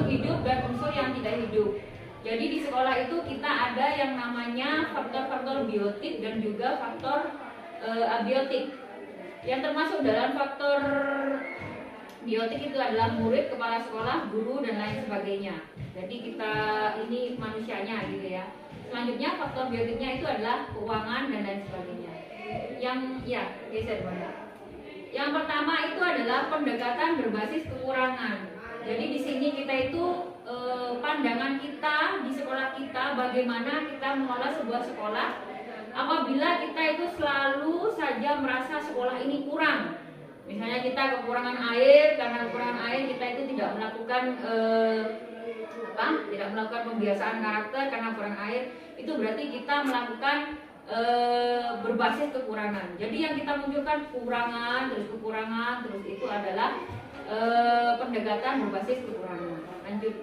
hidup dan unsur yang tidak hidup. Jadi di sekolah itu kita ada yang namanya faktor-faktor biotik dan juga faktor abiotik. Yang termasuk dalam faktor biotik itu adalah murid, kepala sekolah, guru, dan lain sebagainya. Jadi kita ini manusianya gitu ya. Selanjutnya faktor biotiknya itu adalah keuangan dan lain sebagainya. Yang ya geser banyak. Yang pertama itu adalah pendekatan berbasis kekurangan. Jadi di sini kita itu pandangan kita di sekolah kita, bagaimana kita mengelola sebuah sekolah apabila kita itu selalu saja merasa sekolah ini kurang. Misalnya kita kekurangan air, karena kekurangan air kita itu tidak melakukan tidak melakukan pembiasaan karakter karena kurang air, itu berarti kita melakukan berbasis kekurangan. Jadi yang kita munculkan kekurangan, terus itu adalah pendekatan berbasis kekurangan. Lanjut.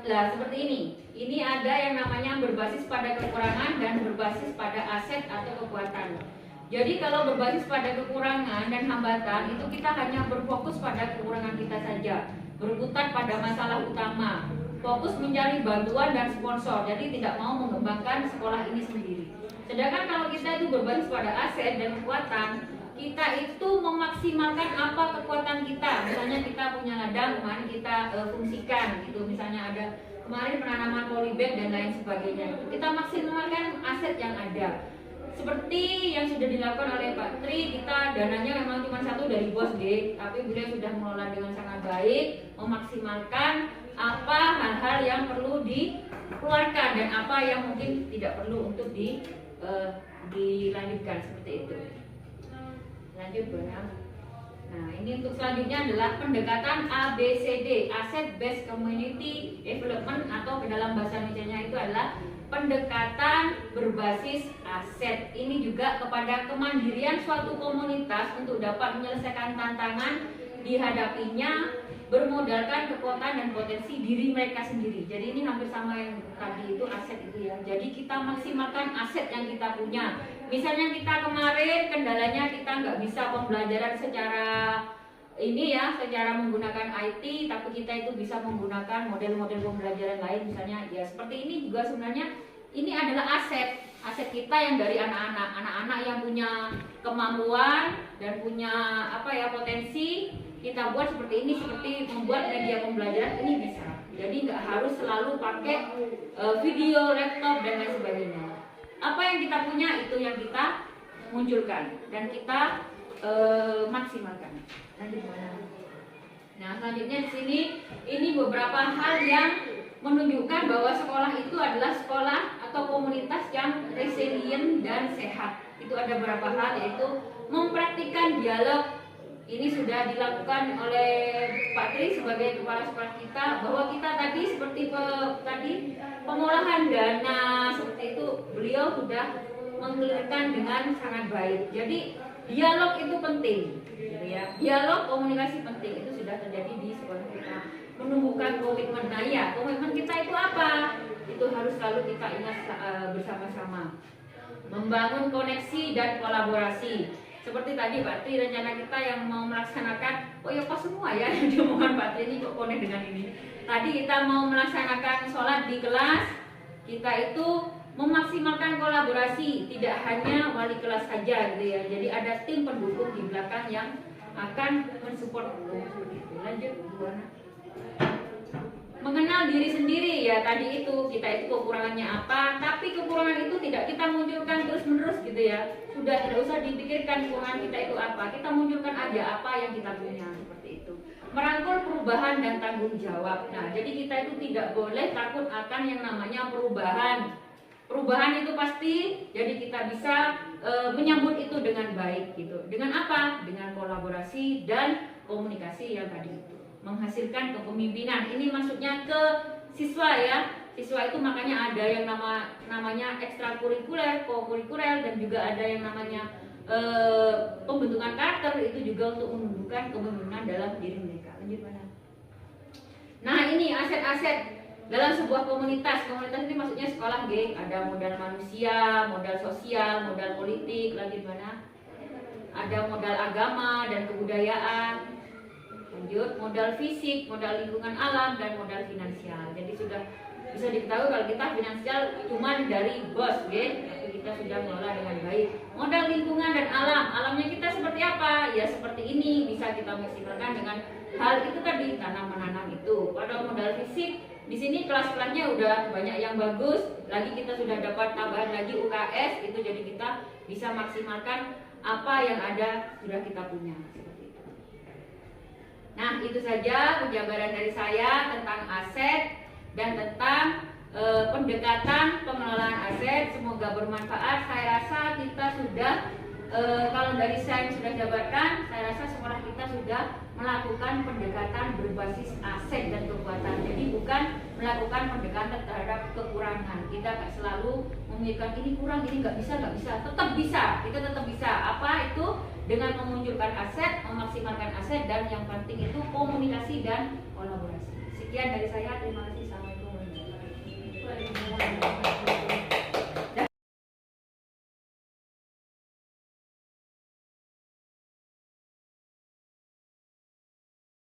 Nah, seperti ini. Ini ada yang namanya berbasis pada kekurangan dan berbasis pada aset atau kekuatan. Jadi kalau berbasis pada kekurangan dan hambatan itu kita hanya berfokus pada kekurangan kita saja, berputar pada masalah utama, fokus mencari bantuan dan sponsor. Jadi tidak mau mengembangkan sekolah ini sendiri. Sedangkan kalau kita itu berbasis pada aset dan kekuatan, kita itu memaksimalkan apa kekuatan kita. Misalnya kita punya ladang, kemarin kita fungsikan gitu. Misalnya ada kemarin penanaman polybag dan lain sebagainya. Kita maksimalkan aset yang ada. Seperti yang sudah dilakukan oleh Pak Tri, kita dananya memang cuma satu dari bos D, tapi beliau sudah mengelola dengan sangat baik, memaksimalkan apa hal-hal yang perlu dikeluarkan dan apa yang mungkin tidak perlu untuk dilanjutkan seperti itu. Lanjut Bang. Nah, ini untuk selanjutnya adalah pendekatan ABCD, Asset Based Community Development, atau ke dalam bahasa Indonesia itu adalah pendekatan berbasis aset. Ini juga kepada kemandirian suatu komunitas untuk dapat menyelesaikan tantangan dihadapinya, bermodalkan kekuatan dan potensi diri mereka sendiri. Jadi ini hampir sama yang tadi itu aset itu ya. Jadi kita maksimalkan aset yang kita punya. Misalnya kita kemarin kendalanya kita nggak bisa pembelajaran secara ini ya, secara menggunakan IT, tapi kita itu bisa menggunakan model-model pembelajaran lain. Misalnya ya seperti ini juga sebenarnya ini adalah aset kita yang dari anak-anak yang punya kemampuan dan punya potensi. Kita buat seperti ini, seperti membuat media pembelajaran ini bisa. Jadi nggak harus selalu pakai video, laptop dan lain sebagainya. Apa yang kita punya itu yang kita munculkan dan kita maksimalkan. Nah, selanjutnya di sini ini beberapa hal yang menunjukkan bahwa sekolah itu adalah sekolah atau komunitas yang resilient dan sehat. Itu ada beberapa hal, yaitu mempraktikkan dialog. Ini sudah dilakukan oleh Pak Tri sebagai kepala sekolah kita, bahwa kita tadi seperti pengolahan dana seperti itu beliau sudah mengelirkan dengan sangat baik. Jadi dialog itu penting, gitu ya. Dialog komunikasi penting itu sudah terjadi di sekolah kita. Menumbuhkan komitmen. Nah ya, komitmen kita itu apa? Itu harus selalu kita ingat bersama-sama. Membangun koneksi dan kolaborasi. Seperti tadi Pak Tri, rencana kita yang mau melaksanakan, kok semua ya yang diomongkan Pak Tri ini kok konek dengan ini. Tadi kita mau melaksanakan sholat di kelas, kita itu memaksimalkan kolaborasi, tidak hanya wali kelas saja gitu ya. Jadi ada tim pendukung di belakang yang akan mensupport itu. Lanjut gimana? Mengenal diri sendiri ya, tadi itu kita itu kekurangannya apa, tapi kekurangan itu tidak kita munculkan terus-menerus gitu ya. Sudah tidak usah dipikirkan kekurangan kita itu apa, kita munculkan aja apa yang kita punya, seperti itu. Merangkul perubahan dan tanggung jawab. Nah, jadi kita itu tidak boleh takut akan yang namanya perubahan. Perubahan itu pasti, jadi kita bisa menyambut itu dengan baik gitu. Dengan apa? Dengan kolaborasi dan komunikasi yang tadi itu. Menghasilkan kepemimpinan. Ini maksudnya ke siswa ya. Siswa itu makanya ada yang namanya ekstrakurikuler, kokurikuler, dan juga ada yang namanya pembentukan karakter, itu juga untuk menumbuhkan kepemimpinan dalam diri mereka. Lanjut mana? Nah, ini aset-aset dalam sebuah komunitas. Komunitas ini maksudnya sekolah, geng. Ada modal manusia, modal sosial, modal politik. Lanjut mana? Ada modal agama dan kebudayaan. lanjut, modal fisik, modal lingkungan alam, dan modal finansial. Jadi sudah bisa diketahui kalau kita finansial cuma dari bos, tapi kita sudah mengelola dengan baik. Modal lingkungan dan alam, alamnya kita seperti apa? Ya seperti ini, bisa kita maksimalkan dengan hal itu tadi, tanam menanam itu. Pada modal fisik, di sini kelas-kelasnya udah banyak yang bagus. Lagi kita sudah dapat tambahan lagi UKS, itu jadi kita bisa maksimalkan apa yang ada sudah kita punya. Seperti itu. Nah, itu saja penjabaran dari saya tentang aset dan tentang pendekatan pengelolaan aset. Semoga bermanfaat. Saya rasa kita sudah kalau dari saya yang sudah jabarkan, saya rasa sekolah kita sudah melakukan pendekatan berbasis aset dan kekuatan. Jadi bukan melakukan pendekatan terhadap kekurangan. Kita nggak selalu memikirkan ini kurang, ini nggak bisa. Tetap bisa, kita tetap bisa. Apa itu? Dengan memunculkan aset, memaksimalkan aset, dan yang penting itu komunikasi dan kolaborasi. Sekian dari saya. Terima kasih. Assalamualaikum warahmatullahi wabarakatuh.